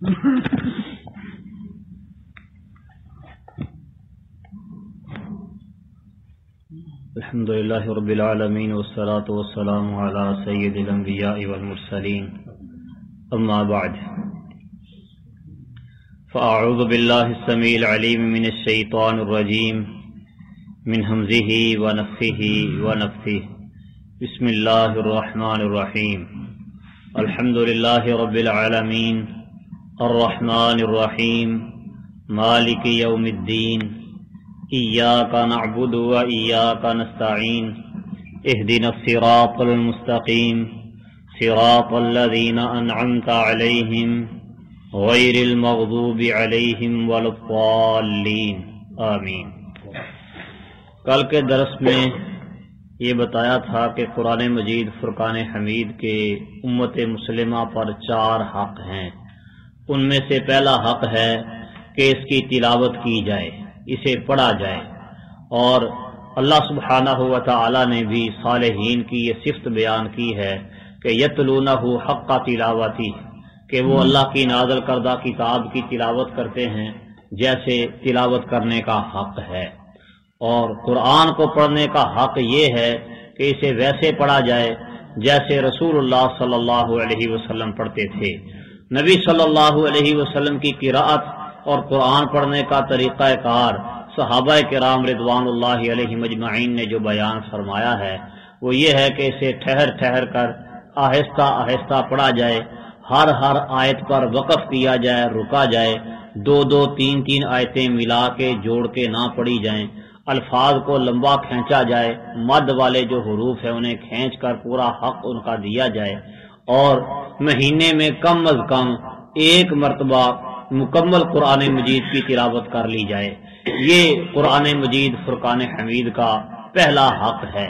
الحمد لله رب العالمين والصلاة والسلام على سيد الأنبياء والمرسلين أما بعد فأعوذ بالله السميع العليم من الشيطان الرجيم من همزه ونفخه ونفثه بسم الله الرحمن الرحيم الحمد لله رب العالمين الرحمن الرحيم مالك يوم الدين إياك نعبد وإياك نستعين اهدنا الصراط المستقيم صراط الذين أنعمت عليهم غير المغضوب عليهم ولا الضالين آمین۔ کل کے درس میں یہ بتایا تھا کہ قرآن مجید فرقان حمید کے امت مسلمہ پر 4 حق ہیں۔ ان میں سے پہلا حق ہے کہ اس کی تلاوت کی جائے، اسے پڑھا جائے، اور اللہ سبحانہ و تعالی نے بھی صالحین کی یہ صفت بیان کی ہے کہ یتلونہ حق تلاوتی، کہ وہ اللہ کی نازل کردہ کتاب کی تلاوت کرتے ہیں جیسے تلاوت کرنے کا حق ہے۔ اور قرآن کو پڑھنے کا حق یہ ہے کہ اسے ویسے پڑھا جائے جیسے رسول اللہ صلی اللہ علیہ وسلم پڑھتے تھے۔ نبی صلی اللہ علیہ وسلم کی قراءت اور قرآن پڑھنے کا طریقہ کار صحابہ کرام رضوان اللہ علیہم اجمعین نے جو بیان فرمایا ہے وہ یہ ہے کہ اسے ٹھہر ٹھہر کر آہستہ آہستہ پڑھا جائے، ہر آیت پر وقف کیا جائے، رکا جائے، 2 3 آیتیں ملا کے جوڑ کے نہ پڑھی جائیں، الفاظ کو لمبا کھینچا جائے، مد والے جو حروف ہیں انہیں کھینچ کر پورا حق ان کا دیا جائے، اور مہینے میں کم از کم 1 مرتبہ مکمل قرآن مجید کی تلاوت کر لی جائے۔ یہ قرآن مجید فرقان حمید کا پہلا حق ہے۔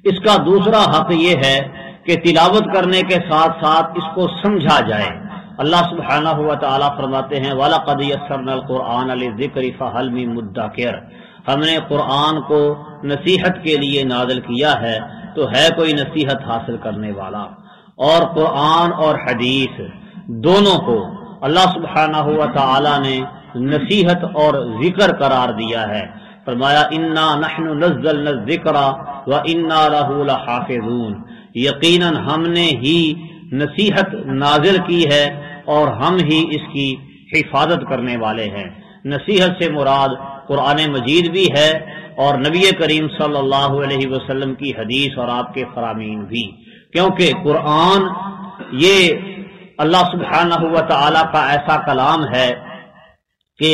اس کا دوسرا حق یہ ہے کہ تلاوت کرنے کے ساتھ ساتھ اس کو سمجھا جائے۔ اللہ سبحانہ و تعالیٰ فرماتے ہیں وَلَقَدْ يَسَّرْنَا الْقُرْآنَ لِلذِّكْرِ فَهَلْ مِن مُدَّكِرٍ، ہم نے قرآن کو نصیحت کے لیے نازل کیا ہے تو ہے کوئی نصیحت حاصل کرنے والا۔ اور قرآن اور حدیث دونوں کو اللہ سبحانہ و تعالی نے نصیحت اور ذکر قرار دیا ہے۔ فرمایا انا نحن نزلنا الذکر وانا لہ لحافظون، یقیناً ہم نے ہی نصیحت نازل کی ہے اور ہم ہی اس کی حفاظت کرنے والے ہیں۔ نصیحت سے مراد قرآن مجید بھی ہے اور نبی کریم صلی اللہ علیہ وسلم کی حدیث اور آپ کے فرامین بھی، کیونکہ قرآن یہ اللہ سبحانہ و تعالی کا ایسا کلام ہے کہ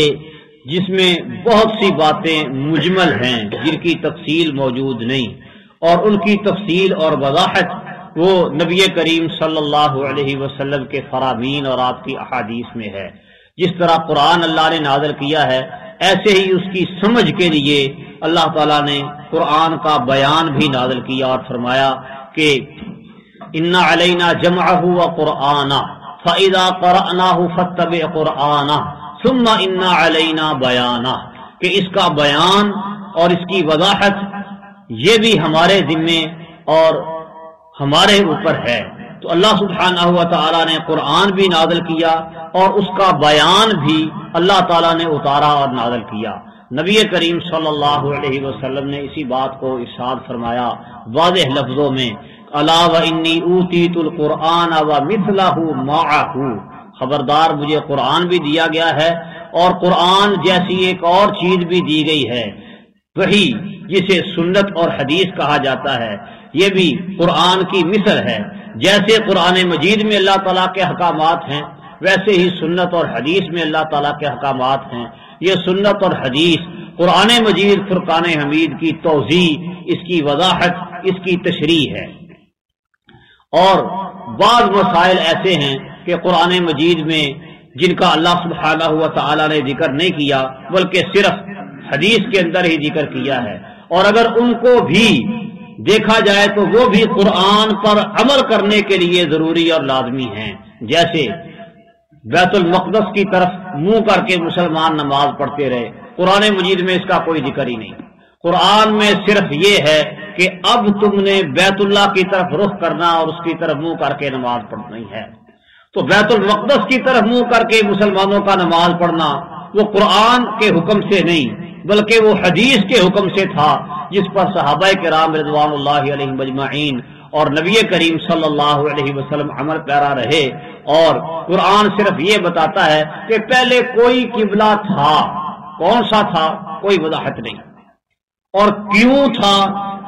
جس میں بہت سی باتیں مجمل ہیں جن کی تفصیل موجود نہیں، اور ان کی تفصیل اور وضاحت وہ نبی کریم صلی اللہ علیہ وسلم کے فرامین اور آپ کی احادیث میں ہے۔ جس طرح قرآن اللہ نے نازل کیا ہے ایسے ہی اس کی سمجھ کے لیے اللہ تعالیٰ نے قرآن کا بیان بھی نازل کیا اور فرمایا کہ ان علینا جمعہ وقرآنہ فَإِذَا قَرَأْنَاهُ فَاتَّبِعْ قُرْآنَهُ ثُمَّ إِنَّ عَلَيْنَا بَيَانَهُ، کہ اس کا بیان اور اس کی وضاحت یہ بھی ہمارے ذمے اور ہمارے اوپر ہے۔ تو اللہ سبحانہ و تعالیٰ نے قرآن بھی نازل کیا اور اس کا بیان بھی اللہ تعالیٰ نے اتارا اور نازل کیا۔ نبی کریم صلی اللہ علیہ وسلم نے اسی بات کو ارشاد فرمایا واضح لفظوں میں الا وانی اوتیت القرآن ومثلہ معہ، خبردار مجھے قرآن بھی دیا گیا ہے اور قرآن جیسی ایک اور چیز بھی دی گئی ہے، وہی جسے سنت اور حدیث کہا جاتا ہے، یہ بھی قرآن کی مثل ہے۔ جیسے قرآن مجید میں اللہ تعالیٰ کے احکامات ہیں ویسے ہی سنت اور حدیث میں اللہ تعالیٰ کے احکامات ہیں۔ یہ سنت اور حدیث قرآن مجید فرقان حمید کی توضیح، اس کی وضاحت، اس کی تشریح ہے۔ اور بعض مسائل ایسے ہیں کہ قرآن مجید میں جن کا اللہ سبحانہ و تعالی نے ذکر نہیں کیا بلکہ صرف حدیث کے اندر ہی ذکر کیا ہے، اور اگر ان کو بھی دیکھا جائے تو وہ بھی قرآن پر عمل کرنے کے لیے ضروری اور لازمی ہیں۔ جیسے بیت المقدس کی طرف منہ کر کے مسلمان نماز پڑھتے رہے، قرآن مجید میں اس کا کوئی ذکر ہی نہیں۔ قرآن میں صرف یہ ہے کہ اب تم نے بیت اللہ کی طرف رخ کرنا اور اس کی طرف منہ کر کے نماز پڑھنی ہے۔ تو بیت المقدس کی طرف منہ کر کے مسلمانوں کا نماز پڑھنا وہ قرآن کے حکم سے نہیں بلکہ وہ حدیث کے حکم سے تھا، جس پر صحابہ کرام رضوان اللہ علیہم اجمعین اور نبی کریم صلی اللہ علیہ وسلم عمل پیرا رہے۔ اور قرآن صرف یہ بتاتا ہے کہ پہلے کوئی قبلہ تھا، کون سا تھا کوئی وضاحت نہیں، اور کیوں تھا،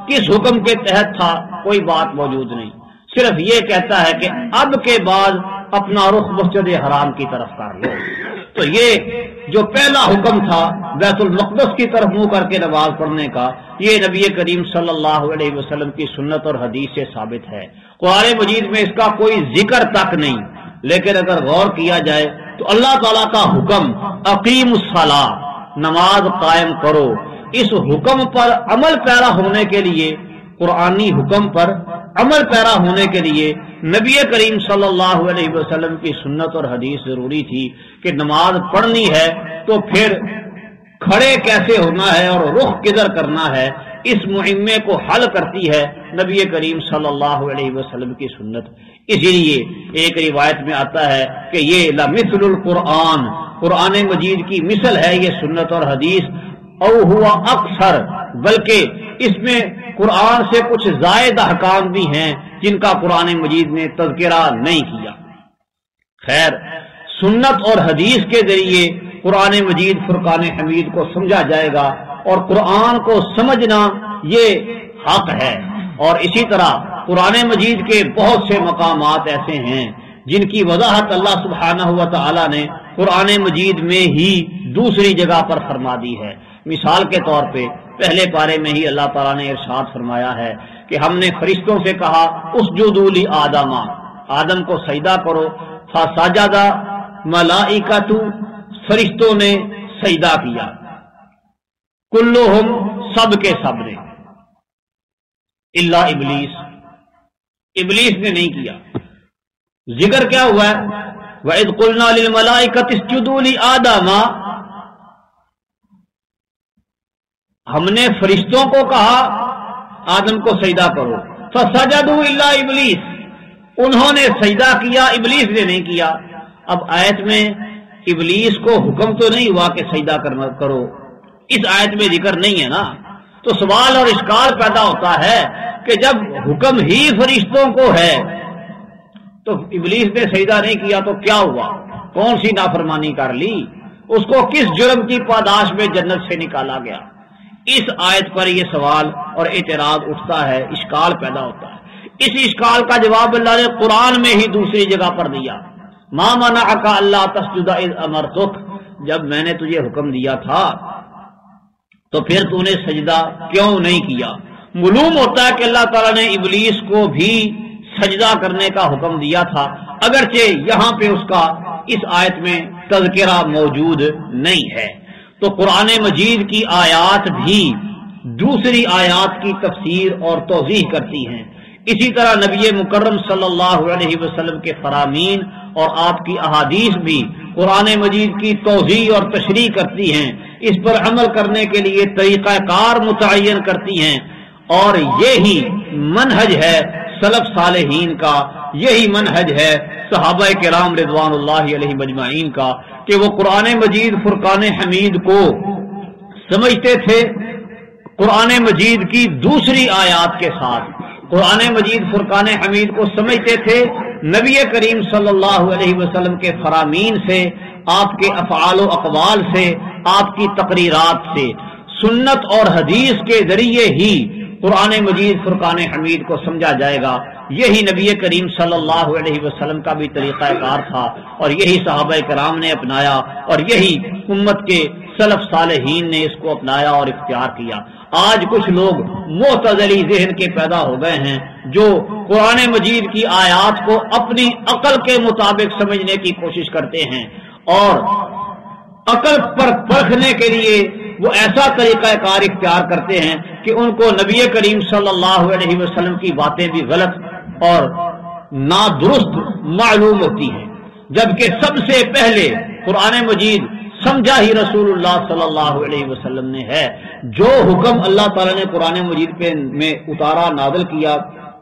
کس حکم کے تحت تھا، کوئی بات موجود نہیں، صرف یہ کہتا ہے کہ اب کے بعد اپنا رخ مسجد حرام کی طرف کر لو۔ تو یہ جو پہلا حکم تھا بیت المقدس کی طرف منہ کر کے نماز پڑھنے کا، یہ نبی کریم صلی اللہ علیہ وسلم کی سنت اور حدیث سے ثابت ہے۔ قرآن مجید میں اس کا کوئی ذکر تک نہیں، لیکن اگر غور کیا جائے تو اللہ تعالیٰ کا حکم اقیم الصلاۃ، نماز قائم کرو، اس حکم پر عمل پیرا ہونے کے لیے، قرآنی حکم پر عمل پیرا ہونے کے لیے نبی کریم صلی اللہ علیہ وسلم کی سنت اور حدیث ضروری تھی کہ نماز پڑھنی ہے تو پھر کھڑے کیسے ہونا ہے اور رخ کدھر کرنا ہے، اس معمے کو حل کرتی ہے نبی کریم صلی اللہ علیہ وسلم کی سنت۔ اسی لیے ایک روایت میں آتا ہے کہ یہ لمثل القرآن، قرآن مجید کی مثل ہے یہ سنت اور حدیث، او ہوا اکثر، بلکہ اس میں قرآن سے کچھ زائد احکام بھی ہیں جن کا قرآن مجید نے تذکرہ نہیں کیا۔ خیر، سنت اور حدیث کے ذریعے قرآن مجید فرقان حمید کو سمجھا جائے گا، اور قرآن کو سمجھنا یہ حق ہے۔ اور اسی طرح قرآن مجید کے بہت سے مقامات ایسے ہیں جن کی وضاحت اللہ سبحانہ و تعالی نے قرآن مجید میں ہی دوسری جگہ پر فرما دی ہے۔ مثال کے طور پہ پہلے پارے میں ہی اللہ تعالیٰ نے ارشاد فرمایا ہے کہ ہم نے فرشتوں سے کہا اسجدوا لآدم، آدم کو سجدہ کرو، فسجد ملائکۃ، فرشتوں نے سجدہ کیا، کلہم، سب کے سب نے، الا ابلیس، ابلیس نے نہیں کیا۔ ذکر کیا ہوا ہے؟ وَإِذْ قُلْنَا لِلْمَلَائِكَةِ اسْجُدُوا لِآدَمَ، ہم نے فرشتوں کو کہا آدم کو سجدہ کرو، فسجدوا الا ابلیس، انہوں نے سجدہ کیا، ابلیس نے نہیں کیا۔ اب آیت میں ابلیس کو حکم تو نہیں ہوا کہ سجدہ کرو، اس آیت میں ذکر نہیں ہے نا، تو سوال اور اشکال پیدا ہوتا ہے کہ جب حکم ہی فرشتوں کو ہے تو ابلیس نے سجدہ نہیں کیا تو کیا ہوا؟ کون سی نافرمانی کر لی؟ اس کو کس جرم کی پاداش میں جنت سے نکالا گیا؟ اس آیت پر یہ سوال اور اعتراض اٹھتا ہے، اشکال پیدا ہوتا ہے۔ اس اشکال کا جواب اللہ نے قرآن میں ہی دوسری جگہ پر دیا، ما منعک الا تسجد اذ امرتک، جب میں نے تجھے حکم دیا تھا تو پھر تو نے سجدہ کیوں نہیں کیا؟ معلوم ہوتا ہے کہ اللہ تعالیٰ نے ابلیس کو بھی سجدہ کرنے کا حکم دیا تھا، اگرچہ یہاں پہ اس کا اس آیت میں تذکرہ موجود نہیں ہے۔ تو قرآن مجید کی آیات بھی دوسری آیات کی تفسیر اور توضیح کرتی ہیں، اسی طرح نبی مکرم صلی اللہ علیہ وسلم کے فرامین اور آپ کی احادیث بھی قرآن مجید کی توضیح اور تشریح کرتی ہیں، اس پر عمل کرنے کے لیے طریقہ کار متعین کرتی ہیں، اور یہی منہج ہے سلف صالحین کا، یہی منہج ہے صحابہ کرام رضوان اللہ علیہ مجمعین کا، کہ وہ قرآن مجید فرقان حمید کو سمجھتے تھے قرآن مجید کی دوسری آیات کے ساتھ، قرآن مجید فرقان حمید کو سمجھتے تھے نبی کریم صلی اللہ علیہ وسلم کے فرامین سے، آپ کے افعال و اقوال سے، آپ کی تقریرات سے، سنت اور حدیث کے ذریعے ہی قرآن مجید فرقان حمید کو سمجھا جائے گا۔ یہی نبی کریم صلی اللہ علیہ وسلم کا بھی طریقہ کار تھا، اور یہی صحابہ کرام نے اپنایا، اور یہی امت کے سلف صالحین نے اس کو اپنایا اور اختیار کیا۔ آج کچھ لوگ معتزلی ذہن کے پیدا ہو گئے ہیں جو قرآن مجید کی آیات کو اپنی عقل کے مطابق سمجھنے کی کوشش کرتے ہیں، اور عقل پر پرکھنے کے لیے وہ ایسا طریقہ کار اختیار کرتے ہیں کہ ان کو نبی کریم صلی اللہ علیہ وسلم کی باتیں بھی غلط اور نادرست معلوم ہوتی ہیں، جبکہ سب سے پہلے قرآن مجید سمجھا ہی رسول اللہ صلی اللہ علیہ وسلم نے ہے۔ جو حکم اللہ تعالیٰ نے قرآن مجید میں اتارا، نازل کیا،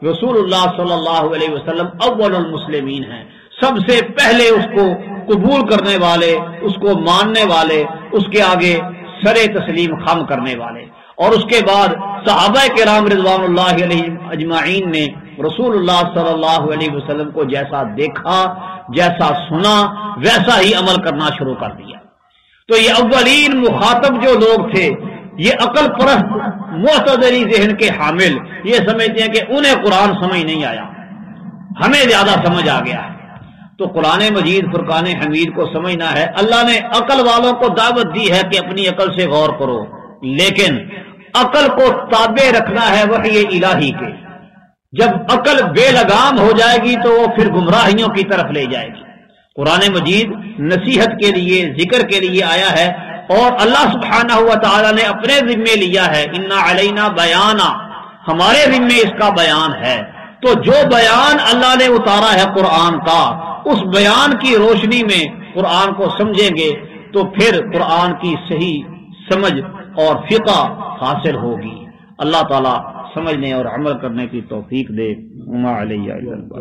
رسول اللہ صلی اللہ علیہ وسلم اول المسلمین ہیں، سب سے پہلے اس کو قبول کرنے والے، اس کو ماننے والے، اس کے آگے سر تسلیم خم کرنے والے، اور اس کے بعد صحابہ کرام رضوان اللہ علیہم اجمعین نے رسول اللہ صلی اللہ علیہ وسلم کو جیسا دیکھا، جیسا سنا، ویسا ہی عمل کرنا شروع کر دیا۔ تو یہ اولین مخاطب جو لوگ تھے، یہ عقل پرست معتدلی ذہن کے حامل، یہ سمجھتے ہیں کہ انہیں قرآن سمجھ نہیں آیا، ہمیں زیادہ سمجھ آ گیا ہے۔ تو قرآن مجید فرقان حمید کو سمجھنا ہے۔ اللہ نے عقل والوں کو دعوت دی ہے کہ اپنی عقل سے غور کرو، لیکن عقل کو تابع رکھنا ہے وحی الہی کے۔ جب عقل بے لگام ہو جائے گی تو وہ پھر گمراہیوں کی طرف لے جائے گی۔ قرآن مجید نصیحت کے لیے، ذکر کے لیے آیا ہے، اور اللہ سبحانہ و تعالی نے اپنے ذمے لیا ہے، انا علینا بیانا، ہمارے ذمے اس کا بیان ہے۔ تو جو بیان اللہ نے اتارا ہے قرآن کا، اس بیان کی روشنی میں قرآن کو سمجھیں گے تو پھر قرآن کی صحیح سمجھ اور فقہ حاصل ہوگی۔ اللہ تعالی سمجھنے اور عمل کرنے کی توفیق دے۔ وما علیہ الا البلاغ۔